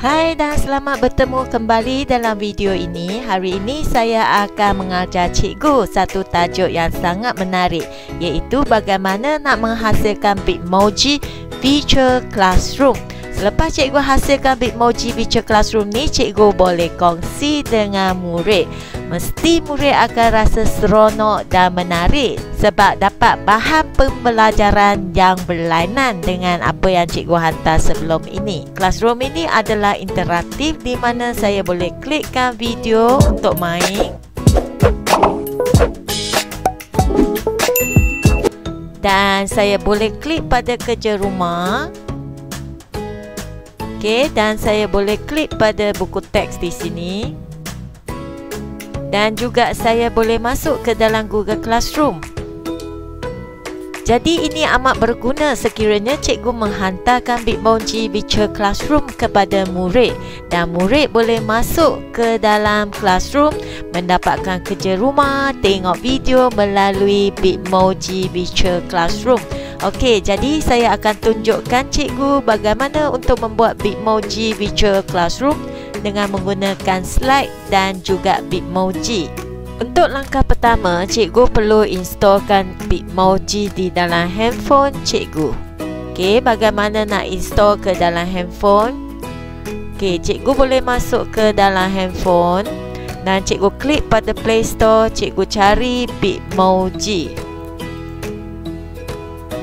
Hai dan selamat bertemu kembali dalam video ini. Hari ini saya akan mengajar cikgu satu tajuk yang sangat menarik, iaitu bagaimana nak menghasilkan Bitmoji Virtual Classroom. Selepas cikgu hasilkan Bitmoji Virtual Classroom ni, cikgu boleh kongsi dengan murid. Mesti murid akan rasa seronok dan menarik sebab dapat bahan pembelajaran yang berlainan dengan apa yang cikgu hantar sebelum ini. Classroom ini adalah interaktif di mana saya boleh klikkan video untuk main. Dan saya boleh klik pada kerja rumah. Okey, dan saya boleh klik pada buku teks di sini. Dan juga saya boleh masuk ke dalam Google Classroom. Jadi ini amat berguna sekiranya cikgu menghantarkan Bitmoji Virtual Classroom kepada murid. Dan murid boleh masuk ke dalam Classroom, mendapatkan kerja rumah, tengok video melalui Bitmoji Virtual Classroom. Okey, jadi saya akan tunjukkan cikgu bagaimana untuk membuat Bitmoji Virtual Classroom dengan menggunakan slide dan juga Bitmoji. Untuk langkah pertama, cikgu perlu installkan Bitmoji di dalam handphone cikgu. Okey, bagaimana nak install ke dalam handphone? Okey, cikgu boleh masuk ke dalam handphone dan cikgu klik pada Play Store, cikgu cari Bitmoji.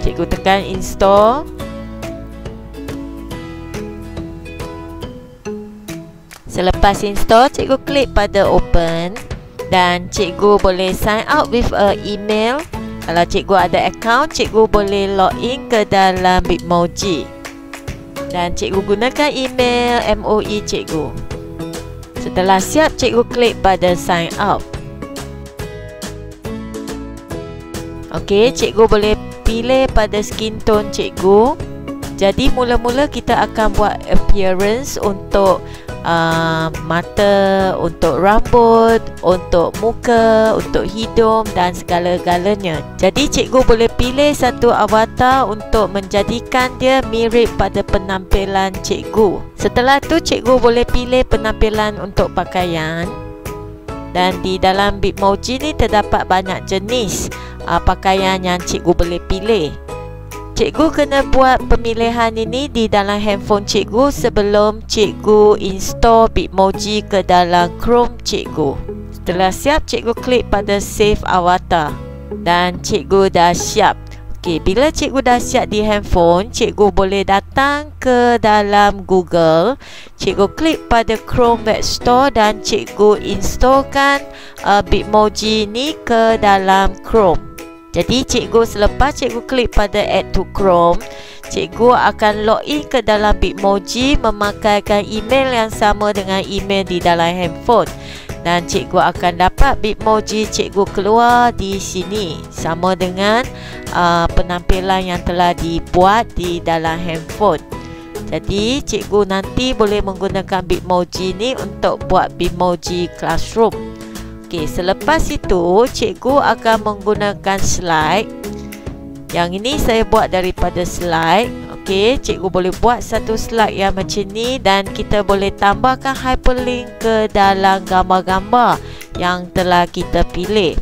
Cikgu tekan install. Selepas install, cikgu klik pada open dan cikgu boleh sign out with a email. Kalau cikgu ada account, cikgu boleh login ke dalam Bitmoji. Dan cikgu gunakan email MOE cikgu. Setelah siap, cikgu klik pada sign out. Okey, cikgu boleh pilih pada skin tone cikgu. Jadi mula-mula kita akan buat appearance untuk mata, untuk rambut, untuk muka, untuk hidung dan segala-galanya. Jadi cikgu boleh pilih satu avatar untuk menjadikan dia mirip pada penampilan cikgu. Setelah tu cikgu boleh pilih penampilan untuk pakaian. Dan di dalam Bitmoji ni terdapat banyak jenis pakaian yang cikgu boleh pilih. Cikgu kena buat pemilihan ini di dalam handphone cikgu sebelum cikgu install Bitmoji ke dalam Chrome cikgu. Setelah siap, cikgu klik pada Save Avatar dan cikgu dah siap. Okey, bila cikgu dah siap di handphone, cikgu boleh datang ke dalam Google. Cikgu klik pada Chrome Web Store dan cikgu installkan Bitmoji ni ke dalam Chrome. Jadi cikgu selepas cikgu klik pada Add to Chrome, cikgu akan login ke dalam Bitmoji memakaikan email yang sama dengan email di dalam handphone. Dan cikgu akan dapat Bitmoji cikgu keluar di sini sama dengan penampilan yang telah dibuat di dalam handphone. Jadi cikgu nanti boleh menggunakan Bitmoji ni untuk buat Bitmoji Classroom. Okey, selepas itu cikgu akan menggunakan slide. Yang ini saya buat daripada slide. Okey, cikgu boleh buat satu slide yang macam ni dan kita boleh tambahkan hyperlink ke dalam gambar-gambar yang telah kita pilih.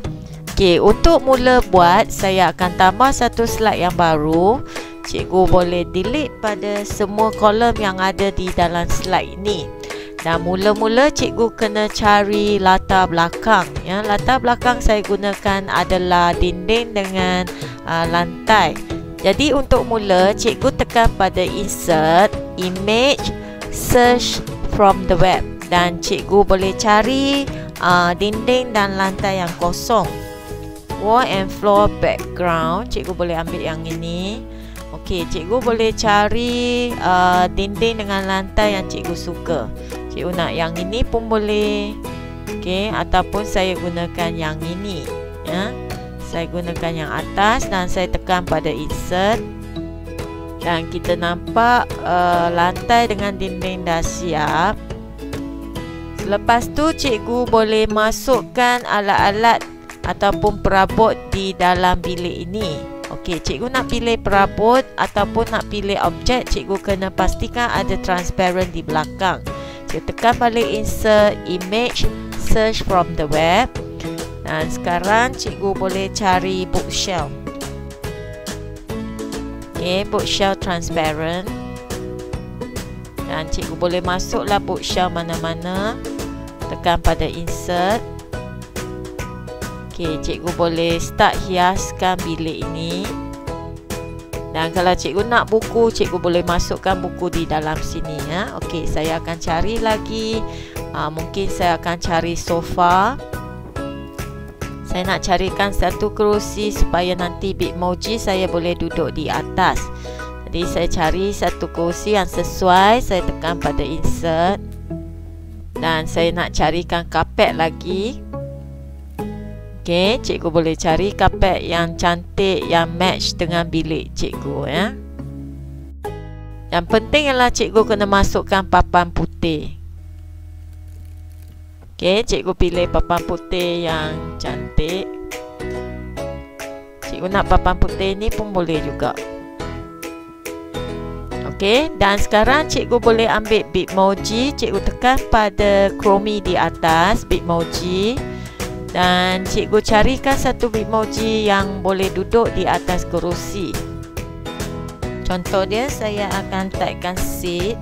Okey, untuk mula buat, saya akan tambah satu slide yang baru. Cikgu boleh delete pada semua kolom yang ada di dalam slide ini. Dan mula-mula cikgu kena cari latar belakang. Ya, latar belakang saya gunakan adalah dinding dengan lantai. Jadi untuk mula, cikgu tekan pada Insert, Image, Search from the web. Dan cikgu boleh cari dinding dan lantai yang kosong. Wall and floor background, cikgu boleh ambil yang ini. Okey, cikgu boleh cari dinding dengan lantai yang cikgu suka. Cikgu nak yang ini pun boleh. Okey, ataupun saya gunakan yang ini. Ya, saya gunakan yang atas dan saya tekan pada Insert. Dan kita nampak lantai dengan dinding dah siap. Selepas tu cikgu boleh masukkan alat-alat ataupun perabot di dalam bilik ini. Okey, cikgu nak pilih perabot ataupun nak pilih objek, cikgu kena pastikan ada transparent di belakang. Cikgu tekan balik insert image, search from the web. Dan sekarang cikgu boleh cari bookshelf. Okay, bookshelf transparent. Dan cikgu boleh masuklah bookshelf mana-mana. Tekan pada insert. Okay, cikgu boleh start hiaskan bilik ini. Dan kalau cikgu nak buku, cikgu boleh masukkan buku di dalam sini ya. Okey, saya akan cari lagi. Mungkin saya akan cari sofa. Saya nak carikan satu kerusi supaya nanti Bitmoji saya boleh duduk di atas. Jadi saya cari satu kerusi yang sesuai. Saya tekan pada insert. Dan saya nak carikan kapet lagi. Okey, cikgu boleh cari kapet yang cantik, yang match dengan bilik cikgu ya. Yang penting ialah cikgu kena masukkan papan putih. Okey, cikgu pilih papan putih yang cantik. Cikgu nak papan putih ni pun boleh juga. Okey, dan sekarang cikgu boleh ambil Bitmoji. Cikgu tekan pada Chromie di atas Bitmoji. Dan cikgu carikan satu Bitmoji yang boleh duduk di atas kerusi. Contoh dia, saya akan typekan seat.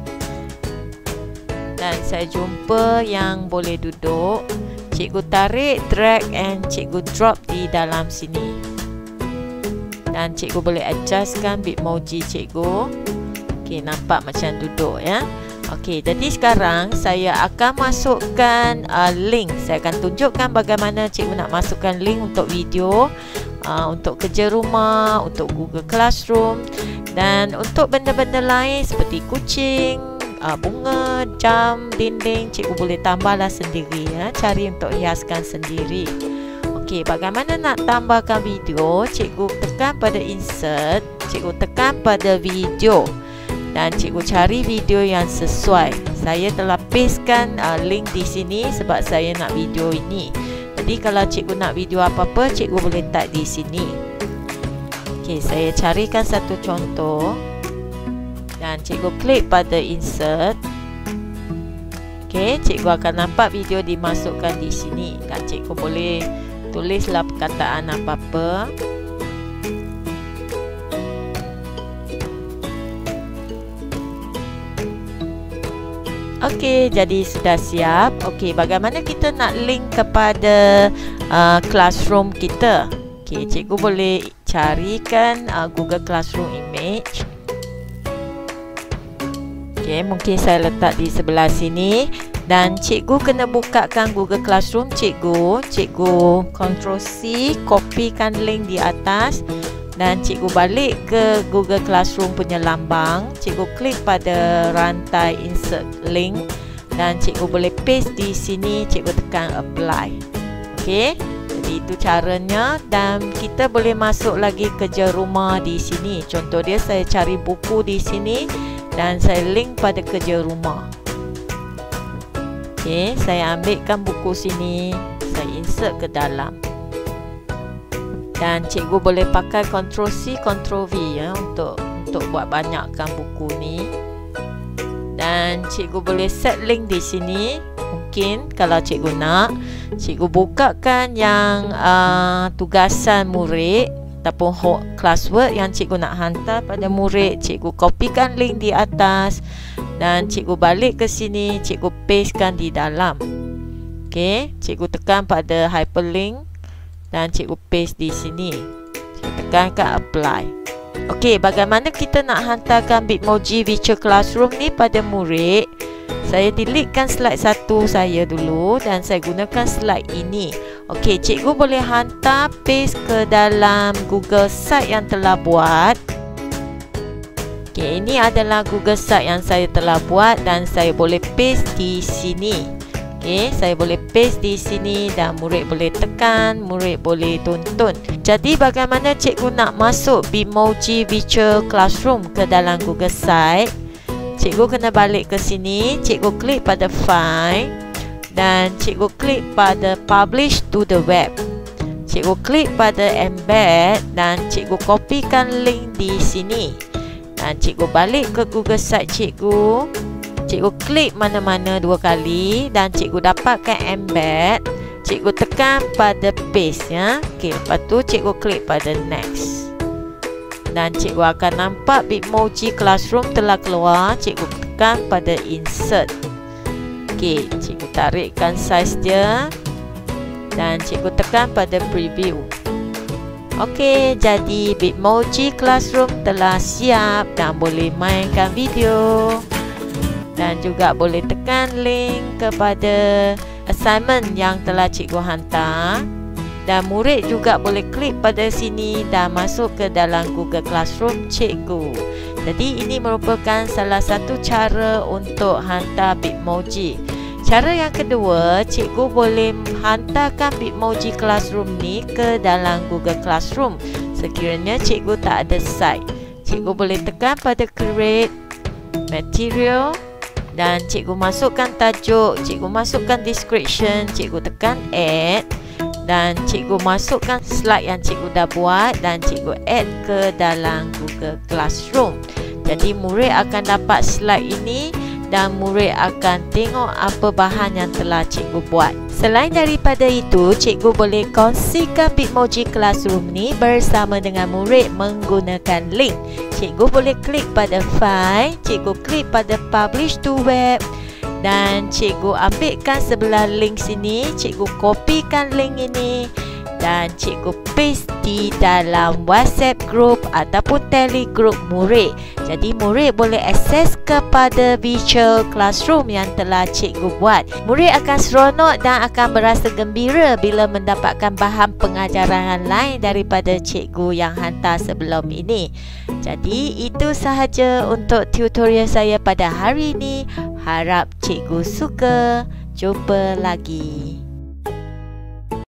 Dan saya jumpa yang boleh duduk. Cikgu tarik, drag and cikgu drop di dalam sini. Dan cikgu boleh adjustkan Bitmoji cikgu. Okey, nampak macam duduk ya. Okey, jadi sekarang saya akan masukkan link. Saya akan tunjukkan bagaimana cikgu nak masukkan link untuk video, untuk kerja rumah, untuk Google Classroom, dan untuk benda-benda lain seperti kucing, bunga, jam, dinding. Cikgu boleh tambahlah sendiri ya. Cari untuk hiaskan sendiri. Okey, bagaimana nak tambahkan video? Cikgu tekan pada insert, cikgu tekan pada video. Dan cikgu cari video yang sesuai. Saya telah pastekan link di sini sebab saya nak video ini. Jadi kalau cikgu nak video apa-apa, cikgu boleh type di sini. Okey, saya carikan satu contoh. Dan cikgu klik pada insert. Okey, cikgu akan nampak video dimasukkan di sini. Dan cikgu boleh tulislah perkataan apa-apa. Okey, jadi sudah siap. Okey, bagaimana kita nak link kepada classroom kita? Okey, cikgu boleh carikan Google Classroom image. Okey, mungkin saya letak di sebelah sini. Dan cikgu kena bukakan Google Classroom cikgu. Cikgu Ctrl C, kopikan link di atas. Dan cikgu balik ke Google Classroom punya lambang. Cikgu klik pada rantai insert link. Dan cikgu boleh paste di sini. Cikgu tekan apply. Okey, jadi itu caranya. Dan kita boleh masuk lagi kerja rumah di sini. Contoh dia, saya cari buku di sini. Dan saya link pada kerja rumah. Okey, saya ambilkan buku sini. Saya insert ke dalam. Dan cikgu boleh pakai Ctrl C, Ctrl V ya, untuk buat banyakkan buku ni. Dan cikgu boleh set link di sini. Mungkin kalau cikgu nak, cikgu bukakan yang tugasan murid ataupun classwork yang cikgu nak hantar pada murid. Cikgu kopikan link di atas. Dan cikgu balik ke sini, cikgu pastekan di dalam. Okey, cikgu tekan pada hyperlink. Dan cikgu paste di sini. Cikgu tekankan apply. Okey, bagaimana kita nak hantarkan Bitmoji Virtual Classroom ni pada murid? Saya deletekan slide 1 saya dulu. Dan saya gunakan slide ini. Okey, cikgu boleh hantar paste ke dalam Google Site yang telah buat. Okey, ini adalah Google Site yang saya telah buat. Dan saya boleh paste di sini. Okey, saya boleh paste di sini dan murid boleh tekan, murid boleh tonton. Jadi bagaimana cikgu nak masuk Bitmoji Virtual Classroom ke dalam Google Site? Cikgu kena balik ke sini, cikgu klik pada File dan cikgu klik pada Publish to the Web. Cikgu klik pada Embed dan cikgu kopikan link di sini. Dan cikgu balik ke Google Site cikgu. Cikgu klik mana-mana 2 kali dan cikgu dapatkan embed. Cikgu tekan pada paste ya. Okey, lepas tu cikgu klik pada next. Dan cikgu akan nampak Bitmoji Classroom telah keluar. Cikgu tekan pada insert. Okey, cikgu tarikkan saiz dia dan cikgu tekan pada preview. Okey, jadi Bitmoji Classroom telah siap dan boleh mainkan video. Dan juga boleh tekan link kepada assignment yang telah cikgu hantar. Dan murid juga boleh klik pada sini dan masuk ke dalam Google Classroom cikgu. Jadi ini merupakan salah satu cara untuk hantar Bitmoji. Cara yang kedua, cikgu boleh hantarkan Bitmoji Classroom ni ke dalam Google Classroom sekiranya cikgu tak ada site. Cikgu boleh tekan pada create material dan cikgu masukkan tajuk, cikgu masukkan description, cikgu tekan add dan cikgu masukkan slide yang cikgu dah buat dan cikgu add ke dalam Google Classroom. Jadi murid akan dapat slide ini dan murid akan tengok apa bahan yang telah cikgu buat. Selain daripada itu, cikgu boleh kongsikan Bitmoji Classroom ni bersama dengan murid menggunakan link. Cikgu boleh klik pada file, cikgu klik pada publish to web dan cikgu ambilkan sebelah link sini, cikgu kopikan link ini dan cikgu paste di dalam WhatsApp group ataupun Telegram murid. Jadi murid boleh akses kepada virtual classroom yang telah cikgu buat. Murid akan seronok dan akan berasa gembira bila mendapatkan bahan pengajaran lain daripada cikgu yang hantar sebelum ini. Jadi itu sahaja untuk tutorial saya pada hari ini. Harap cikgu suka. Jumpa lagi.